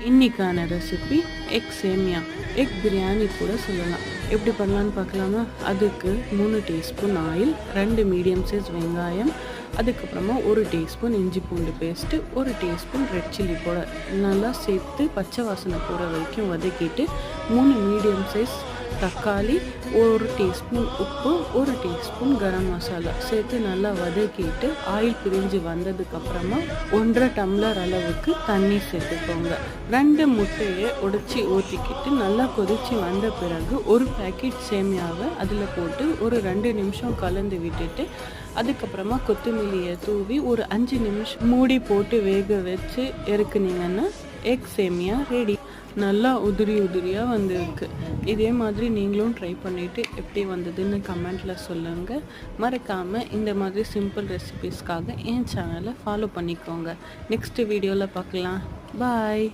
இன்றைக்கான recipe egg சேமியா, egg biryani கூட சொல்லலாம். எப்படி பண்ணலான்னு பார்க்கலாமா? அதுக்கு 3 டீஸ்பூன் ஆயில், 2 மீடியம் சைஸ் வெங்காயம், அதுக்கப்புறமா 1 டீஸ்பூன் இஞ்சி பூண்டு paste, 1 teaspoon red chilli powder நல்லா சேர்த்து பச்சை வாசனை போகிற வரைக்கும் வதக்கிட்டு 3 மீடியம் சைஸ் தக்காளி, 1 டீஸ்பூன் உப்பு, 1 டீஸ்பூன் கரம் மசாலா சேர்த்து நல்லா வதக்கிட்டு ஆயில் பிரிஞ்சு வந்ததுக்கப்புறமா 1.5 டம்ளர் அளவுக்கு தண்ணி சேர்த்துக்கோங்க. 2 முட்டையை உடைச்சி ஊற்றிக்கிட்டு நல்லா கொதித்து வந்த பிறகு ஒரு பேக்கெட் சேமியாவை அதில் போட்டு ஒரு 2 நிமிஷம் கலந்து விட்டுட்டு அதுக்கப்புறமா கொத்தமல்லியை தூவி ஒரு 5 நிமிஷம் மூடி போட்டு வேக வச்சு இறக்குனீங்கன்னா எக் சேமியா ரெடி. நல்லா உதிரியாக வந்திருக்கு. இதே மாதிரி நீங்களும் ட்ரை பண்ணிவிட்டு எப்படி வந்ததுன்னு கமெண்ட்டில் சொல்லுங்கள். மறக்காமல் இந்த மாதிரி சிம்பிள் ரெசிபீஸ்க்காக என் சேனலை ஃபாலோ பண்ணிக்கோங்க. நெக்ஸ்ட் வீடியோவில் பார்க்கலாம். பாய்.